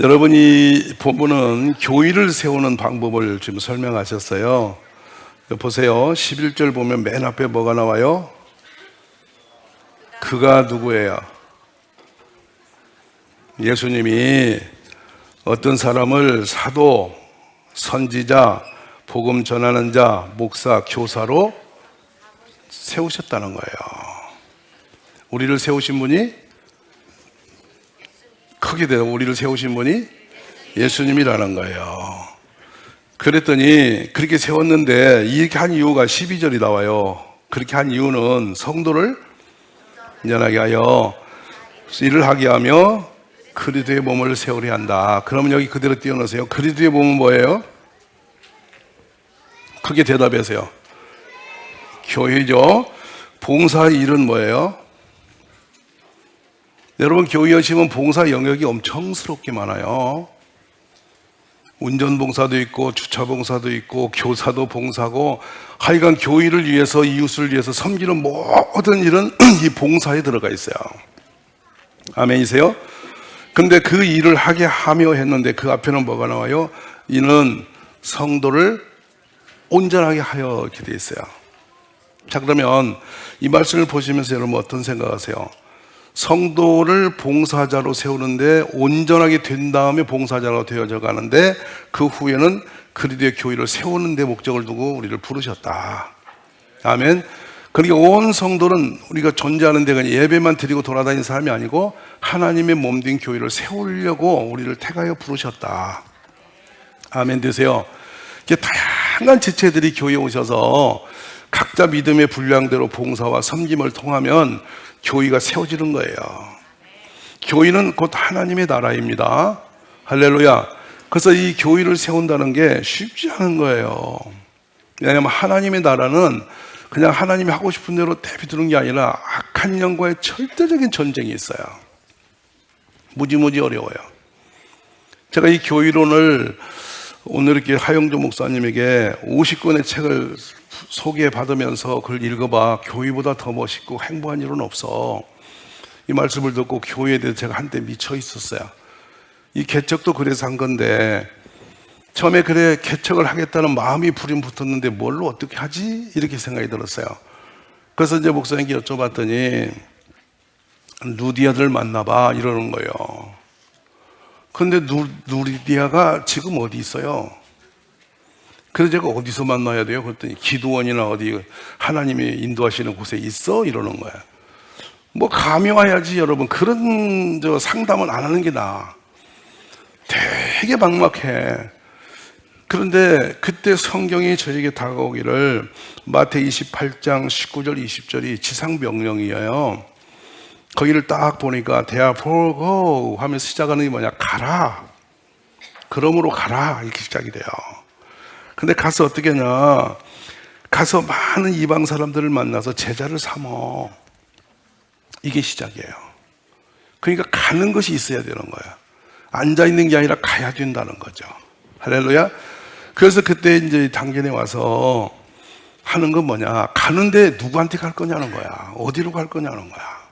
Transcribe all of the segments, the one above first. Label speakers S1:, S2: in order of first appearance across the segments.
S1: 여러분, 이 본문은 교회를 세우는 방법을 지금 설명하셨어요. 보세요. 11절 보면 맨 앞에 뭐가 나와요? 그가 누구예요? 예수님이 어떤 사람을 사도, 선지자, 복음 전하는 자, 목사, 교사로 세우셨다는 거예요. 우리를 세우신 분이 크게 되고 우리를 세우신 분이 예수님이라는 거예요. 그랬더니 그렇게 세웠는데 이렇게 한 이유가 12절이 나와요. 그렇게 한 이유는 성도를 온전하게 하여 일을 하게 하며 그리스도의 몸을 세우려 한다. 그러면 여기 그대로 띄워놓으세요. 그리스도의 몸은 뭐예요? 크게 대답하세요. 교회죠. 봉사의 일은 뭐예요? 여러분, 교회 오시면 봉사 영역이 엄청스럽게 많아요. 운전봉사도 있고 주차봉사도 있고 교사도 봉사고, 하여간 교회를 위해서, 이웃을 위해서 섬기는 모든 일은 이 봉사에 들어가 있어요. 아멘이세요? 근데 그 일을 하게 하며 했는데 그 앞에는 뭐가 나와요? 이는 성도를 온전하게 하여 이렇게 되어 있어요. 자, 그러면 이 말씀을 보시면서 여러분 어떤 생각하세요? 성도를 봉사자로 세우는데 온전하게 된 다음에 봉사자로 되어져 가는데, 그 후에는 그리스도의 교회를 세우는 데 목적을 두고 우리를 부르셨다. 아멘. 그러니까 온 성도는 우리가 존재하는 데가 예배만 드리고 돌아다니는 사람이 아니고 하나님의 몸된 교회를 세우려고 우리를 택하여 부르셨다. 아멘 되세요. 이게 다양한 지체들이 교회에 오셔서 각자 믿음의 분량대로 봉사와 섬김을 통하면 교회가 세워지는 거예요. 교회는 곧 하나님의 나라입니다. 할렐루야. 그래서 이 교회를 세운다는 게 쉽지 않은 거예요. 왜냐하면 하나님의 나라는 그냥 하나님이 하고 싶은 대로 내비두는 게 아니라 악한 영과의 절대적인 전쟁이 있어요. 무지무지 어려워요. 제가 이 교회론을 오늘 이렇게 하영조 목사님에게 50권의 책을 소개받으면서 그걸 읽어봐. 교회보다 더 멋있고 행복한 일은 없어. 이 말씀을 듣고 교회에 대해서 제가 한때 미쳐 있었어요. 이 개척도 그래서 한 건데, 처음에 그래 개척을 하겠다는 마음이 불임 붙었는데 뭘로 어떻게 하지? 이렇게 생각이 들었어요. 그래서 이제 목사님께 여쭤봤더니 누디아들 만나봐 이러는 거예요. 근데 누디아가 지금 어디 있어요? 그래서 제가 어디서 만나야 돼요? 그랬더니 기도원이나 어디 하나님이 인도하시는 곳에 있어? 이러는 거예요. 뭐 감이 와야지 여러분. 그런 상담은 안 하는 게 나아. 되게 막막해. 그런데 그때 성경이 저에게 다가오기를, 마태복음 28장 19절 20절이 지상명령이에요. 거기를 딱 보니까 therefore go 하면서 시작하는 게 뭐냐? 가라. 그러므로 가라. 이렇게 시작이 돼요. 근데 가서 어떻게 하냐? 가서 많은 이방 사람들을 만나서 제자를 삼어. 이게 시작이에요. 그러니까 가는 것이 있어야 되는 거예요. 앉아있는 게 아니라 가야 된다는 거죠. 할렐루야. 그래서 그때 이제 당견에 와서 하는 건 뭐냐? 가는데 누구한테 갈 거냐는 거야. 어디로 갈 거냐는 거야.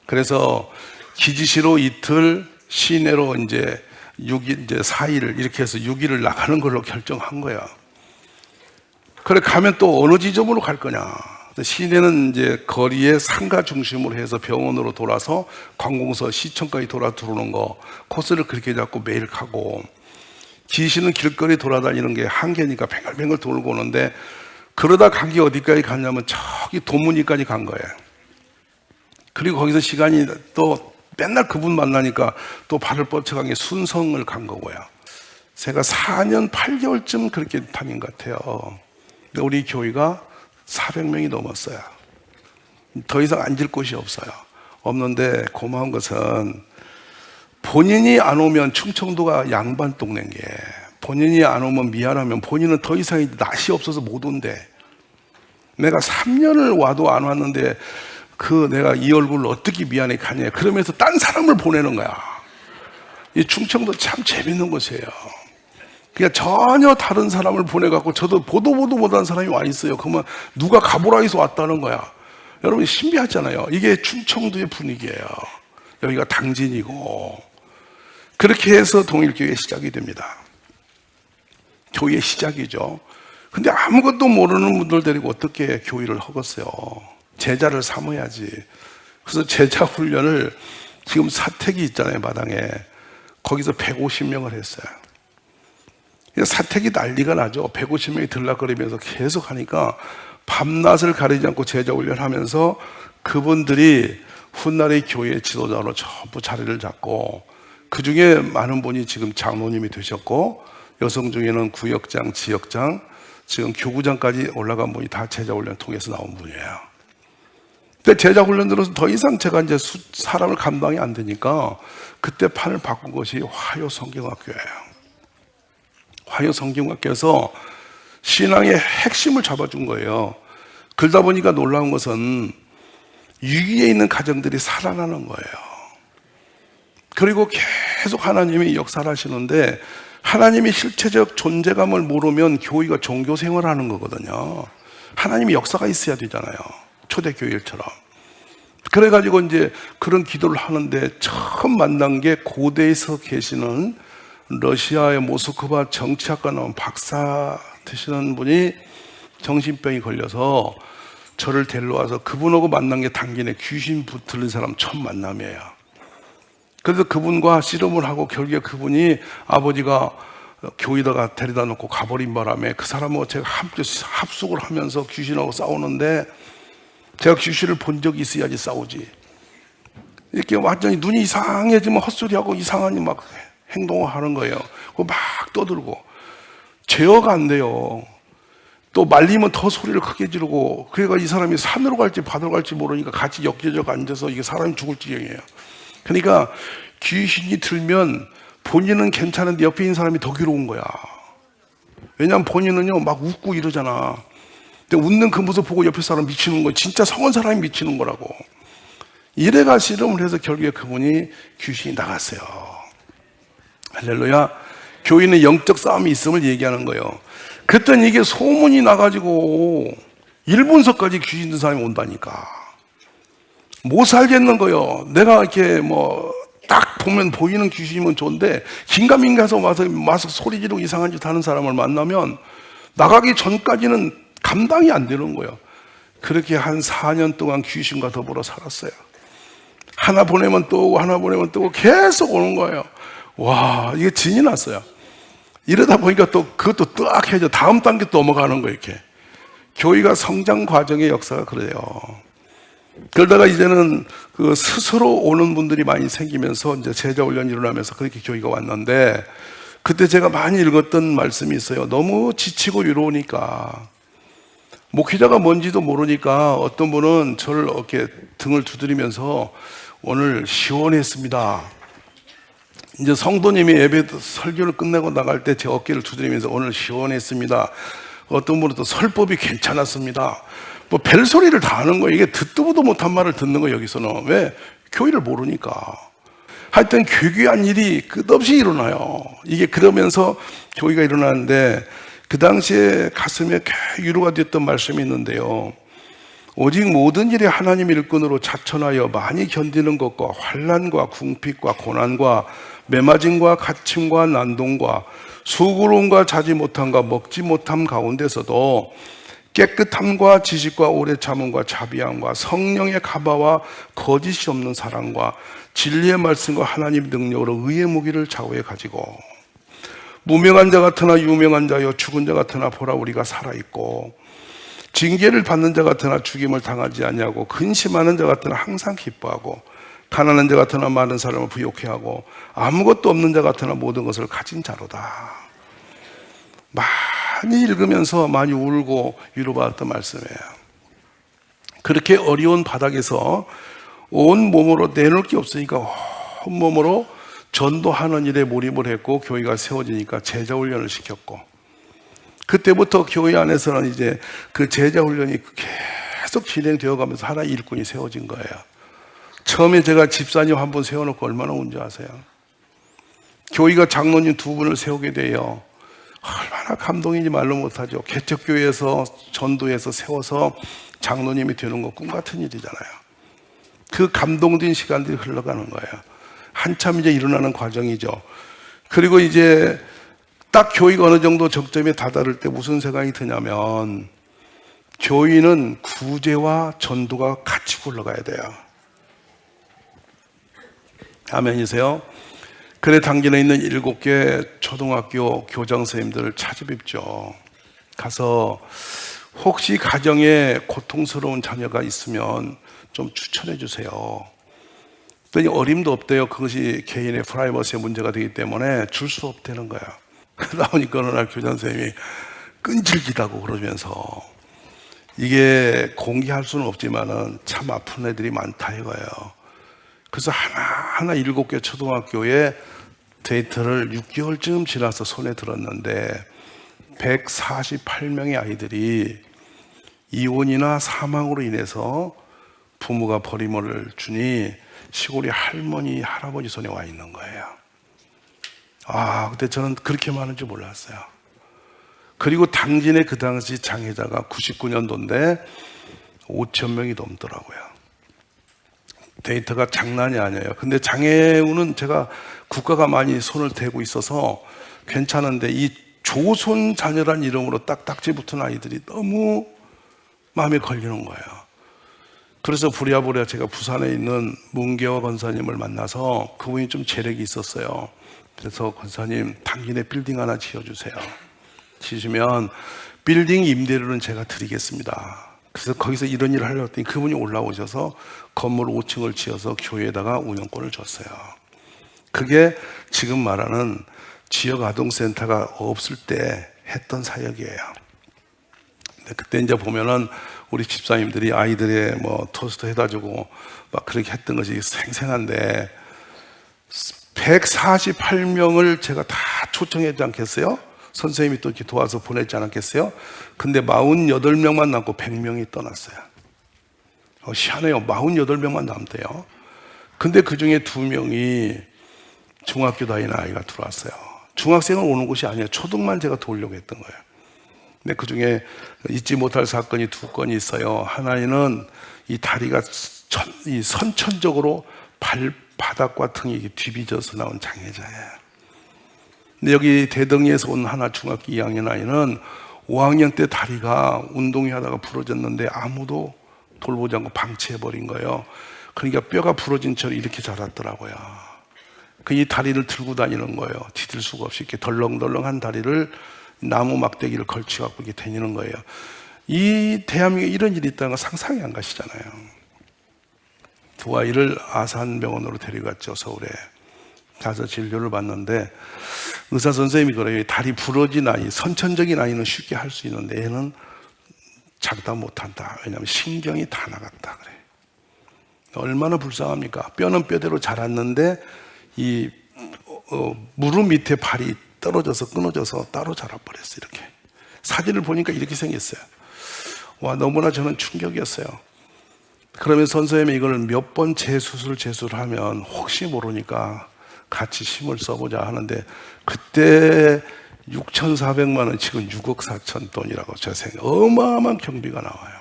S1: 그래서 기지시로 이틀, 시내로 이제 6일, 이제 4일 이렇게 해서 6일을 나가는 걸로 결정한 거야. 그래, 가면 또 어느 지점으로 갈 거냐? 시내는 이제 거리에 상가 중심으로 해서 병원으로 돌아서 관공서, 시청까지 들어오는 거, 코스를 그렇게 잡고 매일 가고, 기시는 길거리 돌아다니는 게 한계니까 뱅글뱅글 돌고 오는데, 그러다 가기 어디까지 갔냐면 저기 도문이까지 간 거예요. 그리고 거기서 시간이 또 맨날 그분 만나니까 또 발을 뻗쳐간 게 순성을 간 거고요. 제가 4년 8개월쯤 그렇게 다닌 것 같아요. 근데 우리 교회가 400명이 넘었어요. 더 이상 앉을 곳이 없어요. 없는데 고마운 것은 본인이 안 오면, 충청도가 양반 동네인 게, 본인이 안 오면 미안하면 본인은 더 이상 낯이 없어서 못 온대. 내가 3년을 와도 안 왔는데 내가 이 얼굴을 어떻게 미안해 가냐, 그러면서 딴 사람을 보내는 거야. 이 충청도 참 재밌는 곳이에요. 그냥 전혀 다른 사람을 보내갖고, 저도 보도 못한 사람이 와 있어요. 그러면 누가 가보라 해서 왔다는 거야. 여러분 신비하잖아요. 이게 충청도의 분위기예요. 여기가 당진이고, 그렇게 해서 동일교회 시작이 됩니다. 교회 시작이죠. 근데 아무것도 모르는 분들 데리고 어떻게 교회를 하겠어요? 제자를 삼아야지. 그래서 제자 훈련을 지금 사택이 있잖아요, 마당에. 거기서 150명을 했어요. 사택이 난리가 나죠. 150명이 들락거리면서 계속 하니까 밤낮을 가리지 않고 제자 훈련하면서 그분들이 훗날의 교회 지도자로 전부 자리를 잡고, 그 중에 많은 분이 지금 장로님이 되셨고, 여성 중에는 구역장, 지역장, 지금 교구장까지 올라간 분이 다 제자 훈련 통해서 나온 분이에요. 근데 제자 훈련 들어서 더 이상 제가 이제 사람을 감당이 안 되니까 그때 판을 바꾼 것이 화요 성경학교예요. 화요 성경학교에서 신앙의 핵심을 잡아준 거예요. 그러다 보니까 놀라운 것은 위기에 있는 가정들이 살아나는 거예요. 그리고 계속 하나님이 역사를 하시는데, 하나님이 실체적 존재감을 모르면 교회가 종교 생활하는 거거든요. 하나님이 역사가 있어야 되잖아요. 초대교회처럼. 그래가지고 이제 그런 기도를 하는데, 처음 만난 게 고대에서 계시는 러시아의 모스크바 정치학과 나온 박사 되시는 분이 정신병이 걸려서 저를 데리러 와서, 그분하고 만난 게 당긴에 귀신 붙들린 사람 처음 만남이에요. 그래서 그분과 씨름을 하고 결국에 그분이 아버지가 교회에다가 데려다 놓고 가버린 바람에 그 사람하고 제가 함께 합숙을 하면서 귀신하고 싸우는데, 제가 귀신을 본 적이 있어야지 싸우지. 이렇게 완전히 눈이 이상해지면 헛소리하고 이상한 막 행동을 하는 거예요. 막 떠들고 제어가 안 돼요. 또 말리면 더 소리를 크게 지르고, 그러니까 이 사람이 산으로 갈지 바다로 갈지 모르니까 같이 엮여져 앉아서 이게 사람이 죽을 지경이에요. 그러니까 귀신이 들면 본인은 괜찮은데 옆에 있는 사람이 더 괴로운 거야. 왜냐하면 본인은요 막 웃고 이러잖아. 근데 웃는 그 모습 보고 옆에 사람 미치는 거야. 진짜 성한 사람이 미치는 거라고. 이래가 씨름을 해서 결국에 그분이 귀신이 나갔어요. 할렐루야. 교회는 영적 싸움이 있음을 얘기하는 거예요. 그랬더니 이게 소문이 나가지고 일본서까지 귀신 든 사람이 온다니까. 못 살겠는 거예요. 내가 이렇게 딱 보면 보이는 귀신이면 좋은데, 긴가민가 해서 와서 소리 지르고 이상한 짓 하는 사람을 만나면 나가기 전까지는 감당이 안 되는 거예요. 그렇게 한 4년 동안 귀신과 더불어 살았어요. 하나 보내면 또 오고 하나 보내면 또 오고 계속 오는 거예요. 와, 이게 진이 났어요. 이러다 보니까 또 그것도 뜨악해져. 다음 단계 또 넘어가는 거예요, 이렇게. 교회가 성장 과정의 역사가 그래요. 그러다가 이제는 그 스스로 오는 분들이 많이 생기면서 이제 제자 훈련이 일어나면서 그렇게 교회가 왔는데, 그때 제가 많이 읽었던 말씀이 있어요. 너무 지치고 외로우니까, 목회자가 뭔지도 모르니까 어떤 분은 저를 이렇게 등을 두드리면서 오늘 시원했습니다. 이제 성도님이 예배 설교를 끝내고 나갈 때 제 어깨를 두드리면서 오늘 시원했습니다. 어떤 분은 또 설법이 괜찮았습니다. 벨소리를 다 하는 거예요. 이게 듣도 보도 못한 말을 듣는 거예요, 여기서는. 왜? 교회를 모르니까. 하여튼 괴괴한 일이 끝없이 일어나요. 이게 그러면서 교회가 일어나는데, 그 당시에 가슴에 위로가 됐던 말씀이 있는데요. 오직 모든 일에 하나님의 일꾼으로 자천하여 많이 견디는 것과 환난과 궁핍과 고난과 매맞음과 갇힘과 난동과 수고로움과 자지 못함과 먹지 못함 가운데서도 깨끗함과 지식과 오래 참음과 자비함과 성령의 가바와 거짓이 없는 사랑과 진리의 말씀과 하나님의 능력으로 의의 무기를 좌우에 가지고, 무명한 자 같으나 유명한 자여 죽은 자 같으나 보라 우리가 살아있고, 징계를 받는 자 같으나 죽임을 당하지 아니하고, 근심하는 자 같으나 항상 기뻐하고, 가난한 자 같으나 많은 사람을 부욕해 하고, 아무것도 없는 자 같으나 모든 것을 가진 자로다. 많이 읽으면서 많이 울고 위로받았던 말씀이에요. 그렇게 어려운 바닥에서 온 몸으로 내놓을 게 없으니까 온 몸으로 전도하는 일에 몰입을 했고, 교회가 세워지니까 제자 훈련을 시켰고, 그때부터 교회 안에서는 이제 그 제자 훈련이 계속 진행되어 가면서 하나의 일꾼이 세워진 거예요. 처음에 제가 집사님 한 분 세워놓고 얼마나 운지 아세요? 교회가 장로님 2분을 세우게 돼요. 얼마나 감동인지 말로 못하죠. 개척교회에서 전도해서 세워서 장로님이 되는 거 꿈 같은 일이잖아요. 그 감동된 시간들이 흘러가는 거예요. 한참 이제 일어나는 과정이죠. 그리고 이제 딱 교회가 어느 정도 적점에 다다를 때 무슨 생각이 드냐면, 교회는 구제와 전도가 같이 굴러가야 돼요. 아멘이세요? 그래 당진에 있는 7개 초등학교 교장 선생님들을 찾아뵙죠. 가서 혹시 가정에 고통스러운 자녀가 있으면 좀 추천해 주세요. 그랬더니 어림도 없대요. 그것이 개인의 프라이버시의 문제가 되기 때문에 줄 수 없다는 거야. 나오니까 어느 날 교장 선생님이 끈질기다고 그러면서, 이게 공개할 수는 없지만은 참 아픈 애들이 많다 이거예요. 그래서 하나하나 7개 초등학교에 데이터를 6개월쯤 지나서 손에 들었는데 148명의 아이들이 이혼이나 사망으로 인해서 부모가 버림을 주니 시골의 할머니, 할아버지 손에 와 있는 거예요. 그때 저는 그렇게 많은 줄 몰랐어요. 그리고 당진의 그 당시 장애자가 99년도인데 5,000명이 넘더라고요. 데이터가 장난이 아니에요. 근데 장애우는 제가 국가가 많이 손을 대고 있어서 괜찮은데, 이 조손 자녀란 이름으로 딱딱지 붙은 아이들이 너무 마음에 걸리는 거예요. 그래서 부랴부랴 제가 부산에 있는 문계화 권사님을 만나서, 그분이 좀 재력이 있었어요. 그래서 권사님, 당진에 빌딩 하나 지어주세요. 지으시면 빌딩 임대료는 제가 드리겠습니다. 그래서 거기서 이런 일을 하려고 했더니 그분이 올라오셔서 건물 5층을 지어서 교회에다가 운영권을 줬어요. 그게 지금 말하는 지역 아동센터가 없을 때 했던 사역이에요. 근데 그때 이제 보면은 우리 집사님들이 아이들의 뭐 토스트 해다 주고 막 그렇게 했던 것이 생생한데, 148명을 제가 다 초청했지 않겠어요? 선생님이 또 이렇게 도와서 보냈지 않았겠어요? 근데 48명만 남고 100명이 떠났어요. 희한해요. 48명만 남대요. 근데 그 중에 2명이 중학교 다니는 아이가 들어왔어요. 중학생은 오는 곳이 아니에요. 초등만 제가 도우려고 했던 거예요. 근데 그 중에 잊지 못할 사건이 2건이 있어요. 하나는 이 다리가 이 선천적으로 발바닥과 등이 뒤비져서 나온 장애자예요. 근데 여기 대덕리에서 온 하나 중학교 2학년 아이는 5학년 때 다리가 운동회 하다가 부러졌는데 아무도 돌보지 않고 방치해버린 거예요. 그러니까 뼈가 부러진 채로 이렇게 자랐더라고요. 이 다리를 들고 다니는 거예요. 디딜 수가 없이 이렇게 덜렁덜렁한 다리를 나무 막대기를 걸쳐갖고 이렇게 다니는 거예요. 이 대한민국에 이런 일이 있다는 거 상상이 안 가시잖아요. 2 아이를 아산병원으로 데려갔죠. 서울에 가서 진료를 받는데 의사 선생님이 그래요. 다리 부러진 아이, 선천적인 아이는 쉽게 할 수 있는데 얘는 작다 못한다. 왜냐하면 신경이 다 나갔다 그래. 얼마나 불쌍합니까? 뼈는 뼈대로 자랐는데 이 무릎 밑에 발이 떨어져서 끊어져서 따로 자라버렸어요. 이렇게 사진을 보니까 이렇게 생겼어요. 와, 너무나 저는 충격이었어요. 그러면 선생님이 이걸 몇 번 재수술하면 혹시 모르니까 같이 힘을 써보자 하는데, 그때 6,400만 원, 지금 6억 4천 돈이라고 제가 어마어마한 경비가 나와요.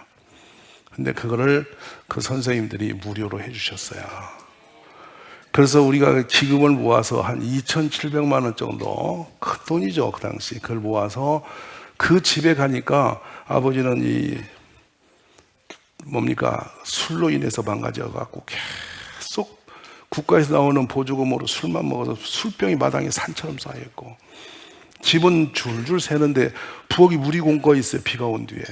S1: 근데 그거를 그 선생님들이 무료로 해주셨어요. 그래서 우리가 기금을 모아서 한 2,700만 원 정도, 큰 돈이죠 그 당시. 그걸 모아서 그 집에 가니까 아버지는 이 술로 인해서 망가져갖고 계속 국가에서 나오는 보조금으로 술만 먹어서 술병이 마당에 산처럼 쌓여있고, 집은 줄줄 새는데 부엌이 물이 공고해 있어요. 비가 온 뒤에.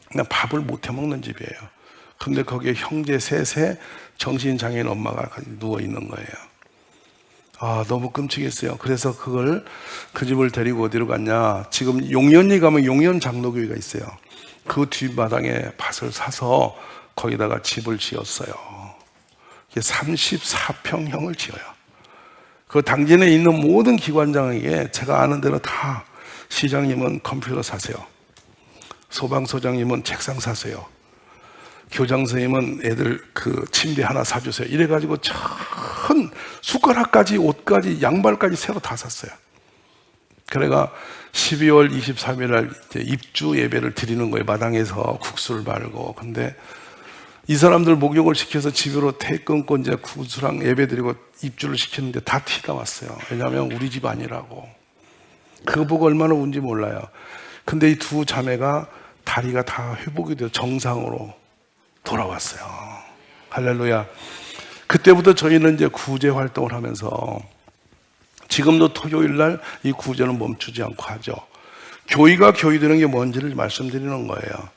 S1: 그냥 밥을 못 해먹는 집이에요. 근데 거기에 형제 셋에 정신장애인 엄마가 누워있는 거예요. 너무 끔찍했어요. 그래서 그 집을 데리고 어디로 갔냐, 지금 용현리 가면 용현 장로교회가 있어요. 그 뒷마당에 밭을 사서 거기다가 집을 지었어요. 34평형을 지어요. 그 당진에 있는 모든 기관장에게 제가 아는 대로 다, 시장님은 컴퓨터 사세요, 소방서장님은 책상 사세요, 교장 선생님은 애들 그 침대 하나 사주세요. 이래가지고 전 숟가락까지 옷까지 양발까지 새로 다 샀어요. 그래가 12월 23일 날 입주 예배를 드리는 거예요. 마당에서 국수를 바르고. 근데 이 사람들 목욕을 시켜서 집으로 태 끊고 이제 구수랑 예배드리고 입주를 시켰는데 다 티가 왔어요. 왜냐하면 우리 집 아니라고. 그거 보고 얼마나 운지 몰라요. 근데 이 두 자매가 다리가 다 회복이 되어 정상으로 돌아왔어요. 할렐루야. 그때부터 저희는 이제 구제 활동을 하면서 지금도 토요일 날 이 구제는 멈추지 않고 하죠. 교회가 교회되는 게 뭔지를 말씀드리는 거예요.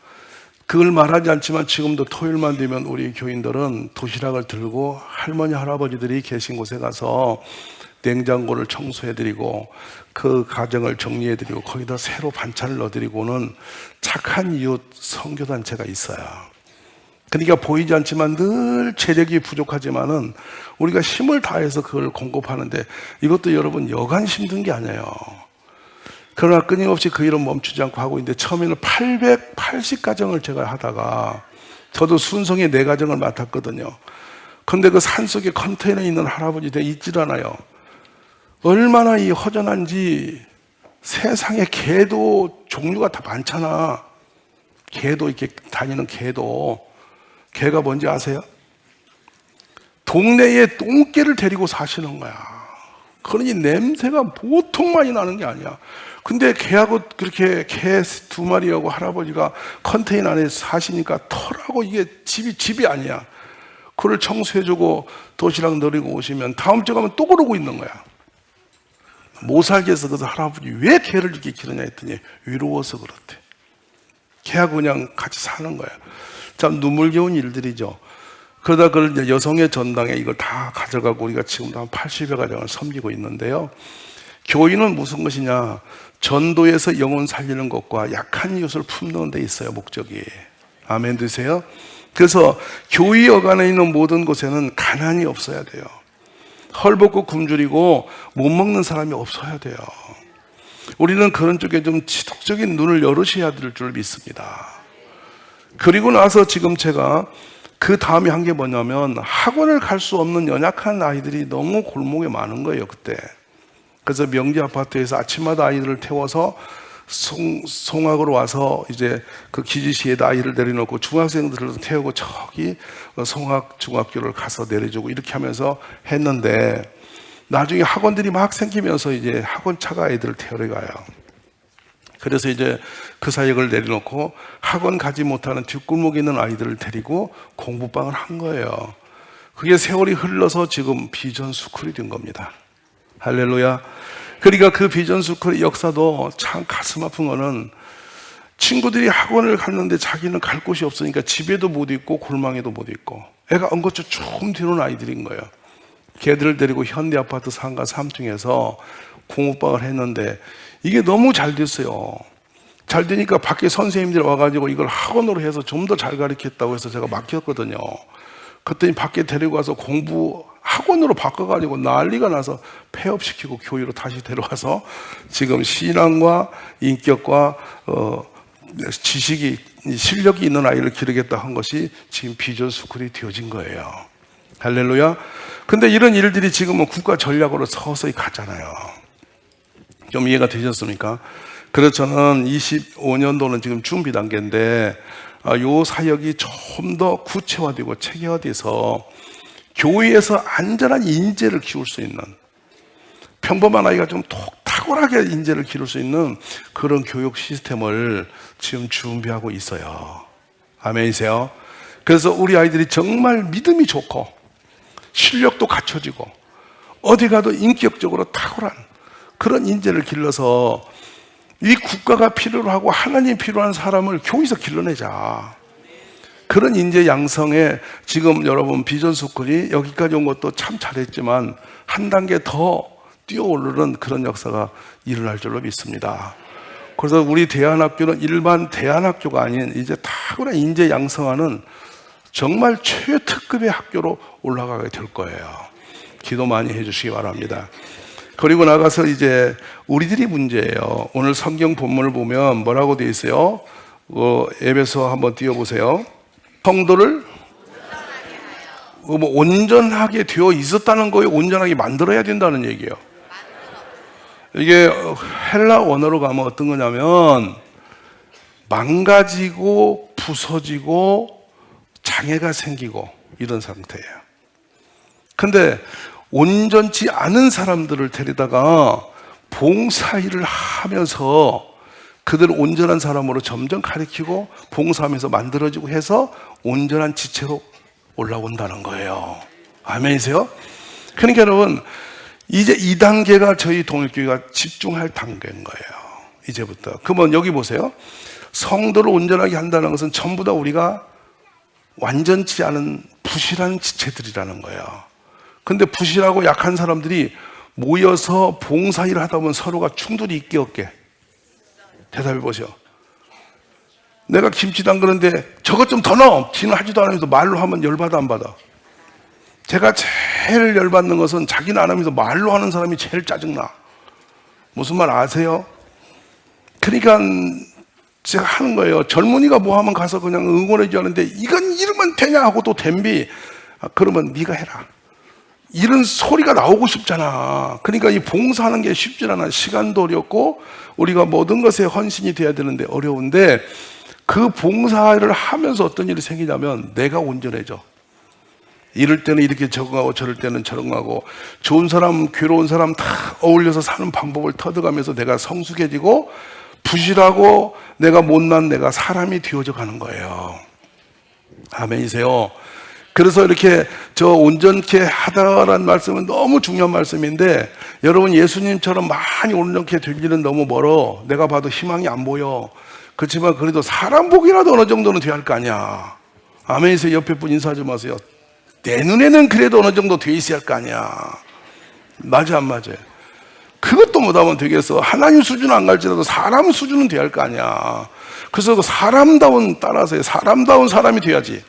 S1: 그걸 말하지 않지만 지금도 토요일만 되면 우리 교인들은 도시락을 들고 할머니 할아버지들이 계신 곳에 가서 냉장고를 청소해드리고 그 가정을 정리해드리고 거기다 새로 반찬을 넣어드리고는 착한 이웃 선교단체가 있어요. 그러니까 보이지 않지만 늘 체력이 부족하지만은 우리가 힘을 다해서 그걸 공급하는데 이것도 여러분 여간 힘든 게 아니에요. 그러나 끊임없이 그 일은 멈추지 않고 하고 있는데 처음에는 880가정을 제가 하다가 저도 순성의 4가정을 맡았거든요. 그런데 그 산속에 컨테이너에 있는 할아버지들 있질 않아요. 얼마나 이 허전한지. 세상에 개도 종류가 다 많잖아. 개도 이렇게 다니는 개도. 개가 뭔지 아세요? 동네에 똥개를 데리고 사시는 거야. 그러니 냄새가 보통 많이 나는 게 아니야. 근데 개하고 그렇게 개 2마리하고 할아버지가 컨테이너 안에 사시니까 털하고 이게 집이 아니야. 그걸 청소해주고 도시락 넣으리고 오시면 다음 주 가면 또 그러고 있는 거야. 못 살게 해서 그래서 할아버지 왜 개를 이렇게 기르냐 했더니 위로워서 그렇대. 개하고 그냥 같이 사는 거야. 참 눈물겨운 일들이죠. 그러다 그걸 이제 여성의 전당에 이걸 다 가져가고 우리가 지금도 한 80여 가정을 섬기고 있는데요. 교인은 무슨 것이냐? 전도에서 영혼 살리는 것과 약한 이웃을 품는 데 있어요, 목적이. 아멘 되세요? 그래서 교회 여간에 있는 모든 곳에는 가난이 없어야 돼요. 헐벗고 굶주리고 못 먹는 사람이 없어야 돼요. 우리는 그런 쪽에 좀 지속적인 눈을 열으셔야 될 줄 믿습니다. 그리고 나서 지금 제가 그 다음에 한 게 뭐냐면 학원을 갈 수 없는 연약한 아이들이 너무 골목에 많은 거예요, 그때. 그래서 명지 아파트에서 아침마다 아이들을 태워서 송악으로 와서 이제 그 기지시에다 아이를 내려놓고 중학생들을 태우고 저기 송악 중학교를 가서 내려주고 이렇게 하면서 했는데 나중에 학원들이 막 생기면서 이제 학원차가 아이들을 태우러 가요. 그래서 이제 그 사이에 그걸 내려놓고 학원 가지 못하는 뒷골목에 있는 아이들을 데리고 공부방을 한 거예요. 그게 세월이 흘러서 지금 비전 스쿨이 된 겁니다. 할렐루야. 그러니까 그 비전 스쿨의 역사도 참 가슴 아픈 거는 친구들이 학원을 갔는데 자기는 갈 곳이 없으니까 집에도 못 있고 골망에도 못 있고 애가 엉거추 좀 뒤로는 아이들인 거예요. 걔들을 데리고 현대아파트 상가 3층에서 공부방을 했는데 이게 너무 잘 됐어요. 잘 되니까 밖에 선생님들이 와가지고 이걸 학원으로 해서 좀 더 잘 가르쳤다고 해서 제가 맡겼거든요. 그랬더니 밖에 데리고 가서 공부 학원으로 바꿔가지고 난리가 나서 폐업시키고 교회로 다시 데려와서 지금 신앙과 인격과 지식이 실력이 있는 아이를 기르겠다 한 것이 지금 비전 스쿨이 되어진 거예요. 할렐루야. 근데 이런 일들이 지금은 국가 전략으로 서서히 가잖아요. 좀 이해가 되셨습니까? 그래서 저는 25년도는 지금 준비 단계인데 요 사역이 좀 더 구체화되고 체계화돼서 교회에서 안전한 인재를 키울 수 있는, 평범한 아이가 좀 탁월하게 인재를 기를 수 있는 그런 교육 시스템을 지금 준비하고 있어요. 아멘이세요? 그래서 우리 아이들이 정말 믿음이 좋고 실력도 갖춰지고 어디 가도 인격적으로 탁월한 그런 인재를 길러서 이 국가가 필요로 하고 하나님 필요한 사람을 교회에서 길러내자. 그런 인재 양성에 지금 여러분 비전 스쿨이 여기까지 온 것도 참 잘했지만 한 단계 더 뛰어오르는 그런 역사가 일어날 줄로 믿습니다. 그래서 우리 대안학교는 일반 대안학교가 아닌 이제 탁월한 인재 양성하는 정말 최특급의 학교로 올라가게 될 거예요. 기도 많이 해주시기 바랍니다. 그리고 나가서 이제 우리들이 문제예요. 오늘 성경 본문을 보면 뭐라고 되어 있어요? 에베소 한번 띄워보세요. 성도를 온전하게 되어 있었다는 거에 온전하게 만들어야 된다는 얘기예요. 이게 헬라 원어로 가면 어떤 거냐면 망가지고 부서지고 장애가 생기고 이런 상태예요. 근데 온전치 않은 사람들을 데리다가 봉사일을 하면서 그들을 온전한 사람으로 점점 가리키고 봉사하면서 만들어지고 해서 온전한 지체로 올라온다는 거예요. 아멘이세요? 그러니까 여러분, 이제 이 단계가 저희 동일교회가 집중할 단계인 거예요. 이제부터. 그러면 여기 보세요. 성도를 온전하게 한다는 것은 전부 다 우리가 완전치 않은 부실한 지체들이라는 거예요. 근데 부실하고 약한 사람들이 모여서 봉사일을 하다 보면 서로가 충돌이 있게 없게? 대답해 보세요. 내가 김치 담그는데 저것 좀 더 넣어. 지는 하지도 않으면서 말로 하면 열받아 안 받아? 제가 제일 열받는 것은 자기는 안 하면서 말로 하는 사람이 제일 짜증나. 무슨 말 아세요? 그러니까 제가 하는 거예요. 젊은이가 뭐 하면 가서 그냥 응원해 주는데 이건 이러면 되냐 하고 또 댐비. 그러면 네가 해라. 이런 소리가 나오고 싶잖아. 그러니까 이 봉사하는 게 쉽지 않아. 시간도 어렵고 우리가 모든 것에 헌신이 돼야 되는데 어려운데 그 봉사를 하면서 어떤 일이 생기냐면 내가 온전해져. 이럴 때는 이렇게 적응하고 저럴 때는 적응하고 좋은 사람, 괴로운 사람 다 어울려서 사는 방법을 터득하면서 내가 성숙해지고 부실하고 내가 못난 내가 사람이 되어져 가는 거예요. 아멘이세요. 그래서 이렇게 저 온전케 하다라는 말씀은 너무 중요한 말씀인데 여러분 예수님처럼 많이 온전케 되기는 너무 멀어. 내가 봐도 희망이 안 보여. 그렇지만 그래도 사람 보기라도 어느 정도는 돼야 할 거 아니야. 아멘이세요. 옆에 분 인사 좀 하세요. 내 눈에는 그래도 어느 정도 돼 있어야 할 거 아니야. 맞아 안 맞아? 그것도 못하면 되겠어. 하나님 수준은 안 갈지라도 사람 수준은 돼야 할 거 아니야. 그래서 그 사람다운 따라서 사람다운 사람이 돼야지.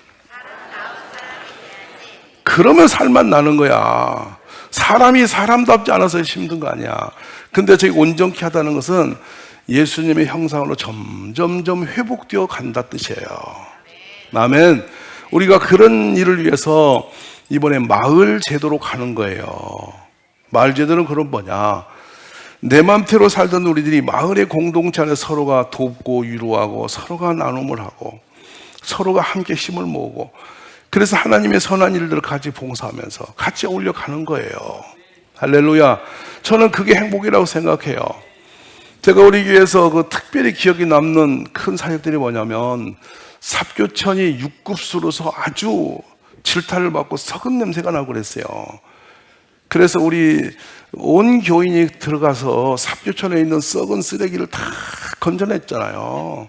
S1: 그러면 살만 나는 거야. 사람이 사람답지 않아서 힘든 거 아니야. 근데 저희 온전케 하다는 것은 예수님의 형상으로 점점점 회복되어 간다 뜻이에요. 아멘. 우리가 그런 일을 위해서 이번에 마을 제도로 가는 거예요. 마을 제도는 그런 뭐냐? 내 맘대로 살던 우리들이 마을의 공동체 안에 서로가 돕고 위로하고 서로가 나눔을 하고 서로가 함께 힘을 모으고 그래서 하나님의 선한 일들을 같이 봉사하면서 같이 어울려 가는 거예요. 할렐루야. 저는 그게 행복이라고 생각해요. 제가 우리 교회에서 그 특별히 기억에 남는 큰 사역들이 뭐냐면 삽교천이 6급수로서 아주 질타를 받고 썩은 냄새가 나고 그랬어요. 그래서 우리 온 교인이 들어가서 삽교천에 있는 썩은 쓰레기를 다 건져냈잖아요.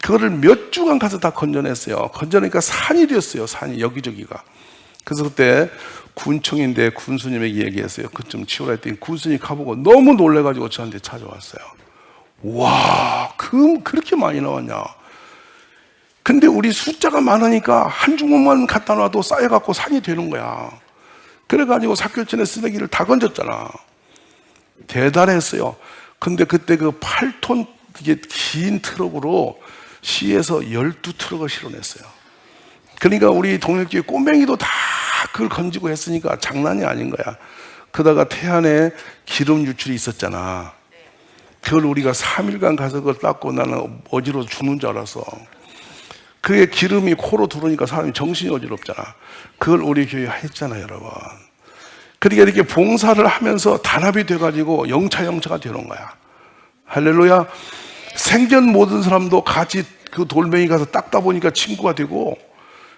S1: 그거를 몇 주간 가서 다 건져냈어요. 건져내니까 산이 되었어요. 산이 여기저기가. 그래서 그때 군청인데 군수님에게 얘기했어요. 그좀 치우라 했더니 군수님이 가보고 너무 놀래가지고 저한테 찾아왔어요. 와, 그렇게 많이 나왔냐. 근데 우리 숫자가 많으니까 한 주먹만 갖다 놔도 쌓여갖고 산이 되는 거야. 그래가지고 삽교천에 쓰레기를 다 건졌잖아. 대단했어요. 근데 그때 그 8톤 이게 긴 트럭으로 시에서 12트럭을 실어냈어요. 그러니까 우리 동일교회 꼬맹이도 다 그걸 건지고 했으니까 장난이 아닌 거야. 그러다가 태안에 기름 유출이 있었잖아. 그걸 우리가 3일간 가서 그걸 닦고 나는 어지러워 죽는 줄 알았어. 그게 기름이 코로 들어오니까 사람이 정신이 어지럽잖아. 그걸 우리 교회 했잖아요, 여러분. 그러니까 이렇게 봉사를 하면서 단합이 돼가지고 영차가 되는 거야. 할렐루야. 생전 모든 사람도 같이 그 돌멩이 가서 닦다 보니까 친구가 되고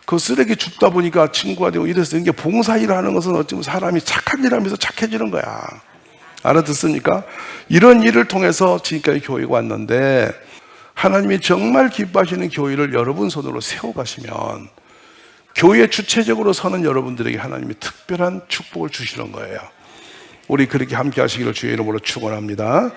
S1: 그 쓰레기 줍다 보니까 친구가 되고 이랬어요. 이게 봉사일을 하는 것은 어쩌면 사람이 착한 일 하면서 착해지는 거야. 알아듣습니까? 이런 일을 통해서 지금까지 교회가 왔는데 하나님이 정말 기뻐하시는 교회를 여러분 손으로 세워가시면 교회 주체적으로 서는 여러분들에게 하나님이 특별한 축복을 주시는 거예요. 우리 그렇게 함께 하시기를 주의 이름으로 축원합니다.